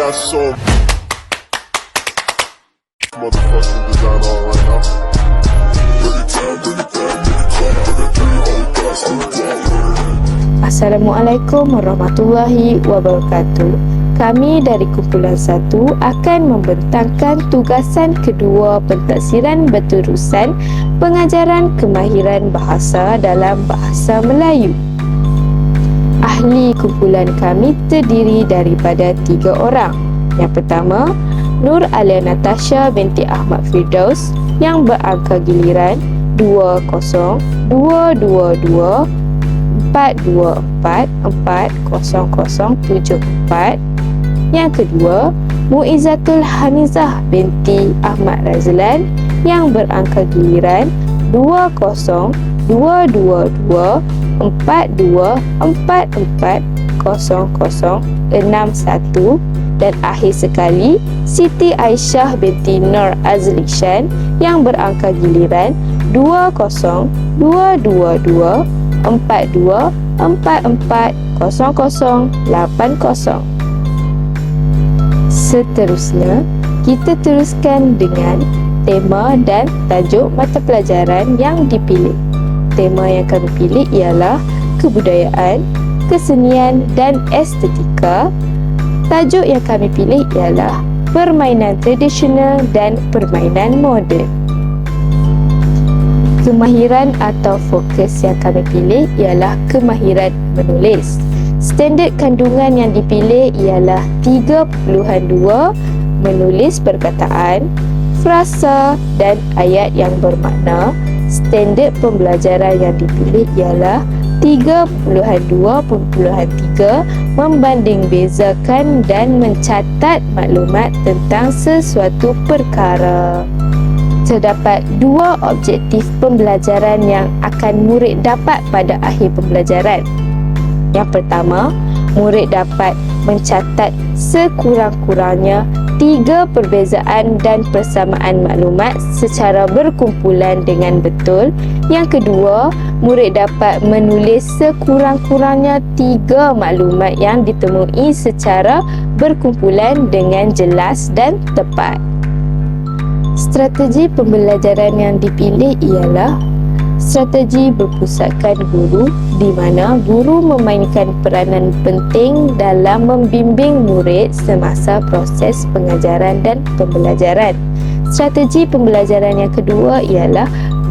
got so motherfucking design on right now. Bring it down, bring it down, bring it down, bring it down, hold that, hold that. Assalamualaikum warahmatullahi wabarakatuh. Kami dari Kumpulan 1 akan membentangkan tugasan kedua pentaksiran berterusan pengajaran kemahiran bahasa dalam bahasa Melayu. Ahli kumpulan kami terdiri daripada 3 orang. Yang pertama, Nur Alia Natasha binti Ahmad Firdaus yang berangka giliran 20222 424 40074. Yang kedua, Muizzatul Hamizah binti Ahmad Razlan yang berangka giliran 20222 42440061. Dan akhir sekali, Siti Aisyah binti Nur Azlishan yang berangka giliran 20222 42440080. Seterusnya, kita teruskan dengan tema dan tajuk mata pelajaran yang dipilih. Tema yang kami pilih ialah kebudayaan, kesenian dan estetika. Tajuk yang kami pilih ialah permainan tradisional dan permainan moden. Kemahiran atau fokus yang kami pilih ialah kemahiran menulis. Standard kandungan yang dipilih ialah 3.2 menulis perkataan, frasa dan ayat yang bermakna. Standard pembelajaran yang dipilih ialah 3.2.3 membanding bezakan dan mencatat maklumat tentang sesuatu perkara. Terdapat 2 objektif pembelajaran yang akan murid dapat pada akhir pembelajaran. Yang pertama, murid dapat mencatat sekurang-kurangnya 3 perbezaan dan persamaan maklumat secara berkumpulan dengan betul. Yang kedua, murid dapat menulis sekurang-kurangnya 3 maklumat yang ditemui secara berkumpulan dengan jelas dan tepat. Strategi pembelajaran yang dipilih ialah strategi berpusatkan guru, di mana guru memainkan peranan penting dalam membimbing murid semasa proses pengajaran dan pembelajaran. Strategi pembelajaran yang kedua ialah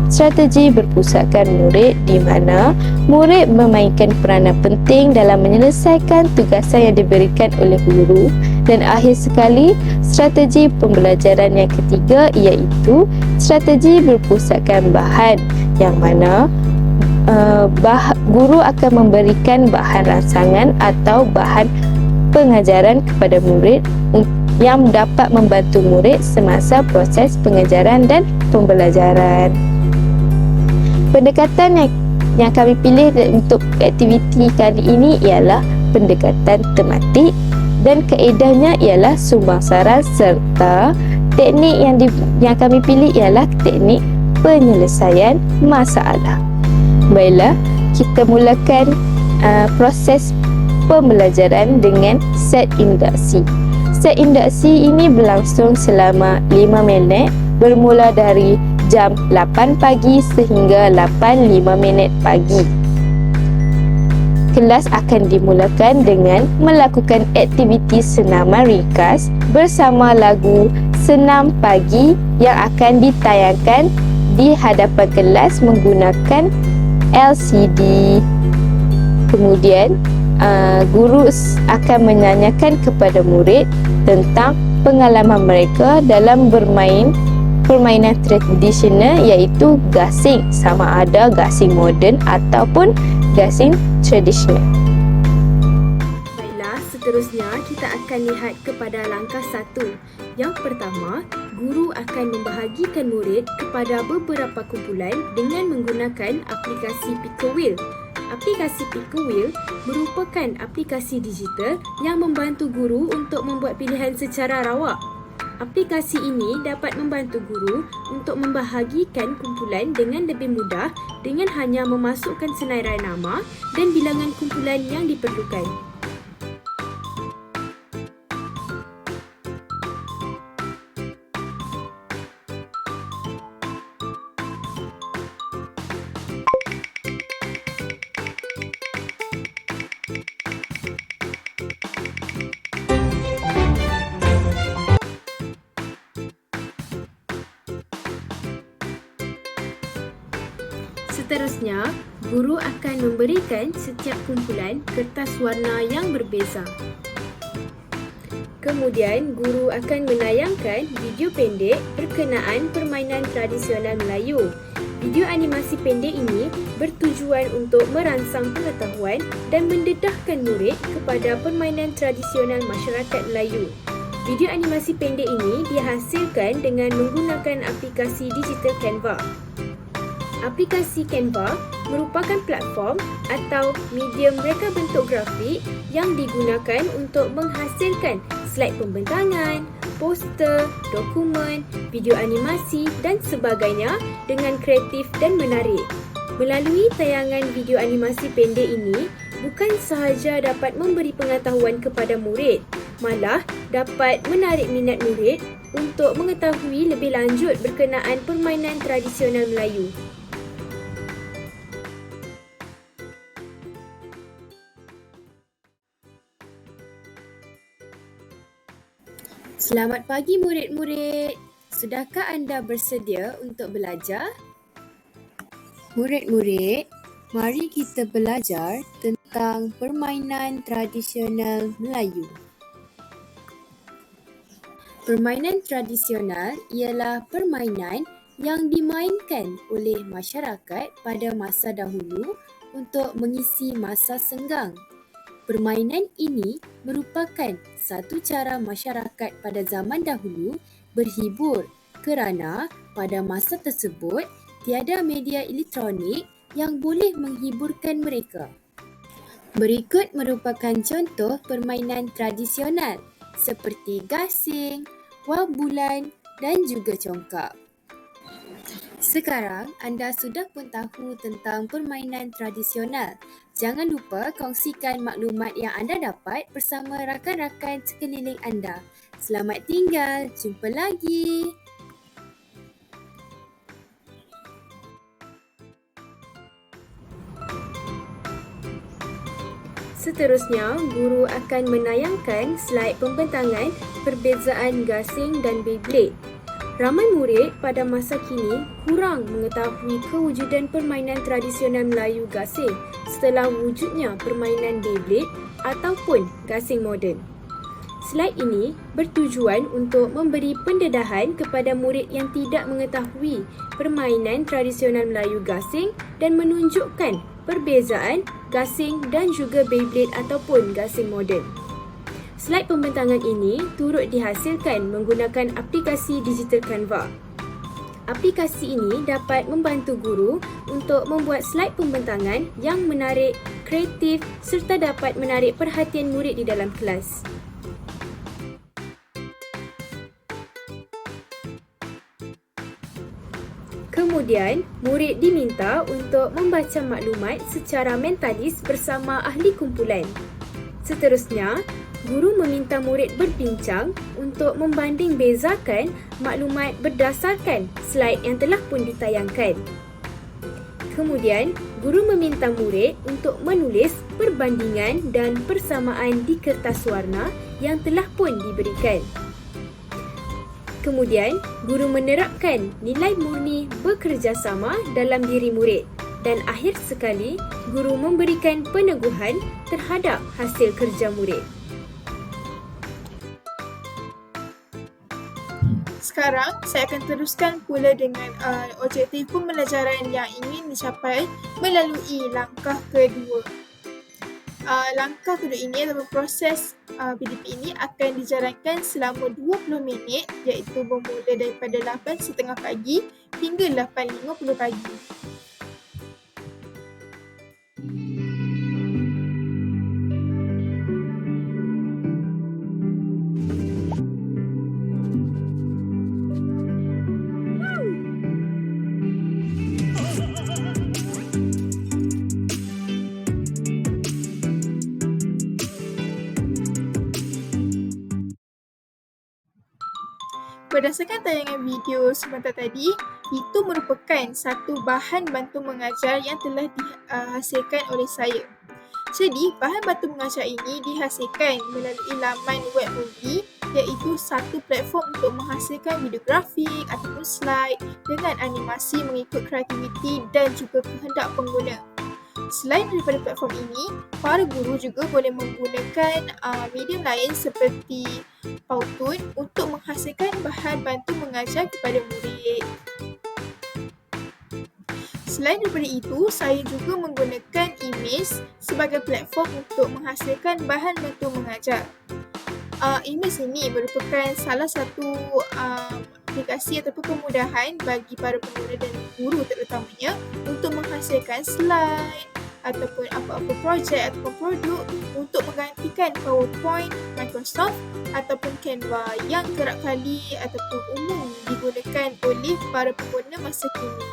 strategi berpusatkan murid, di mana murid memainkan peranan penting dalam menyelesaikan tugasan yang diberikan oleh guru. Dan akhir sekali, strategi pembelajaran yang ketiga iaitu strategi berpusatkan bahan, yang mana guru akan memberikan bahan rangsangan atau bahan pengajaran kepada murid yang dapat membantu murid semasa proses pengajaran dan pembelajaran. Pendekatan yang kami pilih untuk aktiviti kali ini ialah pendekatan tematik dan kaedahnya ialah sumbangsaran, serta teknik yang kami pilih ialah teknik penyelesaian masalah. Baiklah, kita mulakan proses pembelajaran dengan set induksi. Set induksi ini berlangsung selama 5 minit bermula dari jam 8 pagi sehingga 8.05 pagi. Kelas akan dimulakan dengan melakukan aktiviti senaman ringkas bersama lagu Senam Pagi yang akan ditayangkan di hadapan kelas menggunakan LCD. Kemudian, guru akan menanyakan kepada murid tentang pengalaman mereka dalam bermain permainan tradisional iaitu gasing, sama ada gasing moden ataupun gasing tradisional. Baiklah, seterusnya kita akan lihat kepada langkah 1. Yang pertama, guru akan membahagikan murid kepada beberapa kumpulan dengan menggunakan aplikasi Pickle Wheel. Aplikasi Pickle Wheel merupakan aplikasi digital yang membantu guru untuk membuat pilihan secara rawak. Aplikasi ini dapat membantu guru untuk membahagikan kumpulan dengan lebih mudah dengan hanya memasukkan senarai nama dan bilangan kumpulan yang diperlukan. Seterusnya, guru akan memberikan setiap kumpulan kertas warna yang berbeza. Kemudian, guru akan menayangkan video pendek berkenaan permainan tradisional Melayu. Video animasi pendek ini bertujuan untuk merangsang pengetahuan dan mendedahkan murid kepada permainan tradisional masyarakat Melayu. Video animasi pendek ini dihasilkan dengan menggunakan aplikasi digital Canva. Aplikasi Canva merupakan platform atau medium reka bentuk grafik yang digunakan untuk menghasilkan slide pembentangan, poster, dokumen, video animasi dan sebagainya dengan kreatif dan menarik. Melalui tayangan video animasi pendek ini, bukan sahaja dapat memberi pengetahuan kepada murid, malah dapat menarik minat murid untuk mengetahui lebih lanjut berkenaan permainan tradisional Melayu. Selamat pagi murid-murid. Sudahkah anda bersedia untuk belajar? Murid-murid, mari kita belajar tentang permainan tradisional Melayu. Permainan tradisional ialah permainan yang dimainkan oleh masyarakat pada masa dahulu untuk mengisi masa senggang. Permainan ini merupakan satu cara masyarakat pada zaman dahulu berhibur kerana pada masa tersebut tiada media elektronik yang boleh menghiburkan mereka. Berikut merupakan contoh permainan tradisional seperti gasing, wang bulan dan juga congkak. Sekarang anda sudah pun tahu tentang permainan tradisional. Jangan lupa kongsikan maklumat yang anda dapat bersama rakan-rakan sekeliling anda. Selamat tinggal, jumpa lagi. Seterusnya, guru akan menayangkan slide pembentangan perbezaan gasing dan Beyblade. Ramai murid pada masa kini kurang mengetahui kewujudan permainan tradisional Melayu gasing setelah wujudnya permainan Beyblade ataupun gasing moden. Slide ini bertujuan untuk memberi pendedahan kepada murid yang tidak mengetahui permainan tradisional Melayu gasing dan menunjukkan perbezaan gasing dan juga Beyblade ataupun gasing moden. Slide pembentangan ini turut dihasilkan menggunakan aplikasi digital Canva. Aplikasi ini dapat membantu guru untuk membuat slide pembentangan yang menarik, kreatif serta dapat menarik perhatian murid di dalam kelas. Kemudian, murid diminta untuk membaca maklumat secara mentalis bersama ahli kumpulan. Seterusnya, guru meminta murid berbincang untuk membanding bezakan maklumat berdasarkan slide yang telah pun ditayangkan. Kemudian, guru meminta murid untuk menulis perbandingan dan persamaan di kertas warna yang telah pun diberikan. Kemudian, guru menerapkan nilai murni bekerjasama dalam diri murid. Dan akhir sekali, guru memberikan peneguhan terhadap hasil kerja murid. Sekarang, saya akan teruskan pula dengan objektif pembelajaran yang ingin dicapai melalui langkah kedua. Langkah kedua ini atau proses PDP ini akan dijalankan selama 20 minit iaitu bermula daripada 8.30 pagi hingga 8.50 pagi. Berdasarkan tayangan video sebentar tadi, itu merupakan satu bahan bantu mengajar yang telah dihasilkan oleh saya. Jadi, bahan bantu mengajar ini dihasilkan melalui laman web movie iaitu satu platform untuk menghasilkan video grafik ataupun slide dengan animasi mengikut kreativiti dan juga kehendak pengguna. Selain daripada platform ini, para guru juga boleh menggunakan medium lain seperti Powtoon untuk menghasilkan bahan bantu mengajar kepada murid. Selain daripada itu, saya juga menggunakan Image sebagai platform untuk menghasilkan bahan bantu mengajar. Image ini merupakan salah satu aplikasi ataupun kemudahan bagi para pengguna dan guru terutamanya untuk menghasilkan slide ataupun apa-apa projek ataupun produk untuk menggantikan PowerPoint, Microsoft ataupun Canva yang kerap kali ataupun umum digunakan oleh para pengguna masa kini.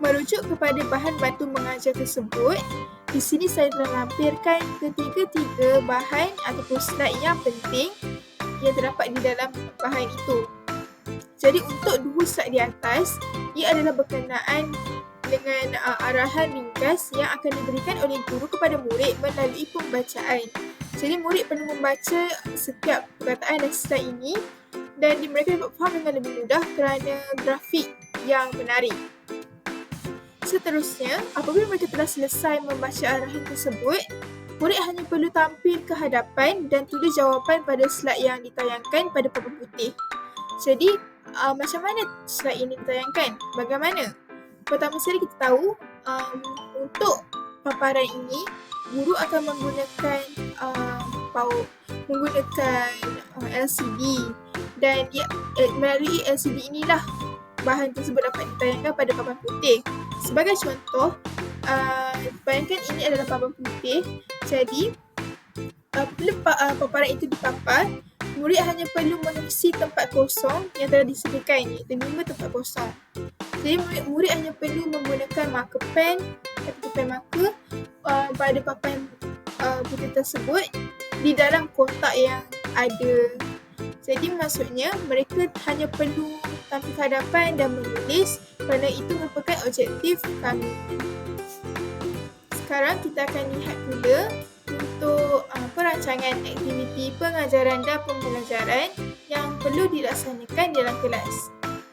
Merujuk kepada bahan bantu mengajar tersebut, di sini saya telah lampirkan ketiga-tiga bahan ataupun slide yang penting yang terdapat di dalam bahan itu. Jadi untuk dua slide di atas, ia adalah berkenaan dengan arahan ringkas yang akan diberikan oleh guru kepada murid melalui pembacaan. Jadi murid perlu membaca setiap perkataan dan slide ini dan mereka dapat faham dengan lebih mudah kerana grafik yang menarik. Seterusnya, apabila mereka telah selesai membaca arahan tersebut, murid hanya perlu tampil ke hadapan dan tulis jawapan pada slide yang ditayangkan pada papan putih. Jadi, macam mana slide ini ditayangkan? Bagaimana? Pertama sekali kita tahu, untuk paparan ini, guru akan menggunakan LCD dan melalui LCD inilah bahan tersebut dapat ditayangkan pada papan putih. Sebagai contoh, bayangkan ini adalah papan putih. Jadi, apabila paparan itu dipapar, murid hanya perlu mengisi tempat kosong yang telah disediakan, iaitu 5 tempat kosong. Jadi, murid hanya perlu menggunakan marker pen atau pen marker pada papan putih tersebut di dalam kotak yang ada. Jadi, maksudnya mereka hanya perlu tampil ke hadapan dan menulis kerana itu merupakan objektif kami. Sekarang kita akan lihat pula untuk perancangan aktiviti pengajaran dan pembelajaran yang perlu dilaksanakan dalam kelas.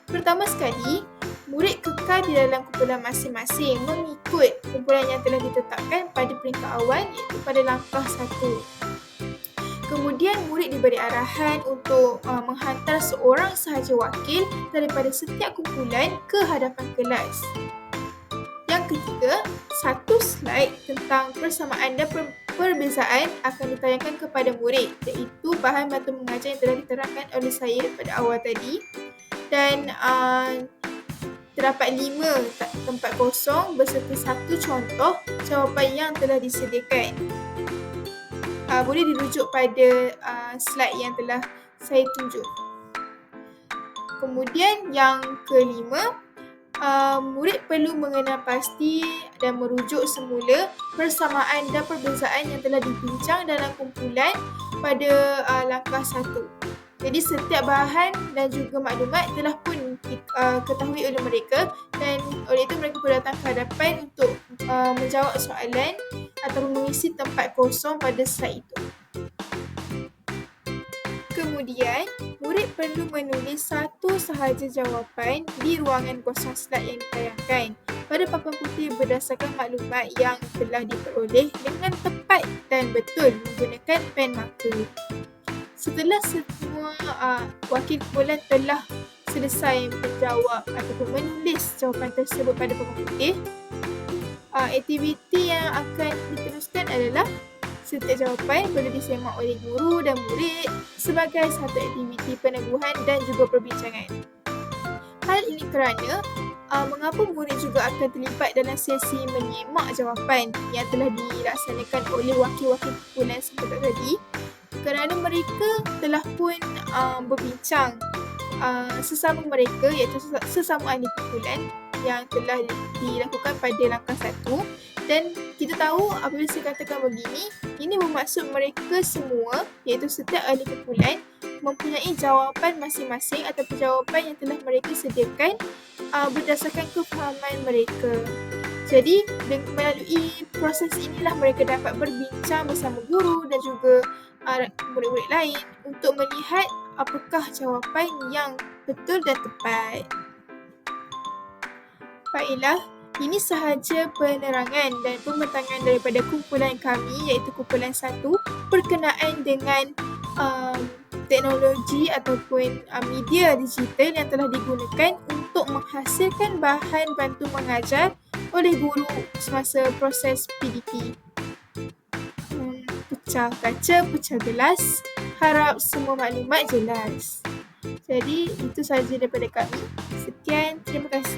Pertama sekali, murid kekal di dalam kumpulan masing-masing mengikut kumpulan yang telah ditetapkan pada peringkat awal iaitu pada langkah 1. Kemudian murid diberi arahan untuk menghantar seorang sahaja wakil daripada setiap kumpulan ke hadapan kelas. Yang ketiga, satu slide tentang persamaan dan perbezaan akan ditayangkan kepada murid, iaitu bahan bantu mengajar yang telah diterangkan oleh saya pada awal tadi. Dan terdapat 5 tempat kosong beserta satu contoh jawapan yang telah disediakan. Boleh dirujuk pada slide yang telah saya tunjuk. Kemudian yang kelima, murid perlu mengenal pasti dan merujuk semula persamaan dan perbezaan yang telah dibincang dalam kumpulan pada langkah 1. Jadi setiap bahan dan juga maklumat telah pun ketahui oleh mereka dan oleh itu mereka perlu datang ke hadapan untuk menjawab soalan atau mengisi tempat kosong pada slide itu. Kemudian, murid perlu menulis satu sahaja jawapan di ruangan kosong slide yang ditayangkan pada papan putih berdasarkan maklumat yang telah diperoleh dengan tepat dan betul menggunakan pen marker. Setelah semua wakil kumpulan telah selesai menjawab ataupun menulis jawapan tersebut pada papan putih, aktiviti yang akan diteruskan adalah setiap jawapan perlu disemak oleh guru dan murid sebagai satu aktiviti peneguhan dan juga perbincangan. Hal ini kerana mengapa murid juga akan terlibat dalam sesi menyemak jawapan yang telah dilaksanakan oleh wakil-wakil kumpulan seperti tadi, kerana mereka telah pun berbincang sesama mereka iaitu sesama ahli kumpulan yang telah dilakukan pada langkah 1 dan kita tahu apabila saya katakan begini, ini bermaksud mereka semua iaitu setiap ahli kumpulan mempunyai jawapan masing-masing ataupun jawapan yang telah mereka sediakan berdasarkan kefahaman mereka. Jadi melalui proses inilah mereka dapat berbincang bersama guru dan juga murid-murid lain untuk melihat apakah jawapan yang betul dan tepat. Baiklah, ini sahaja penerangan dan pembentangan daripada kumpulan kami iaitu kumpulan 1 berkenaan dengan teknologi ataupun media digital yang telah digunakan untuk menghasilkan bahan bantu mengajar oleh guru semasa proses PDP. Pecah kaca, pecah gelas. Harap semua maklumat jelas. Jadi, itu sahaja daripada kami. Sekian, terima kasih.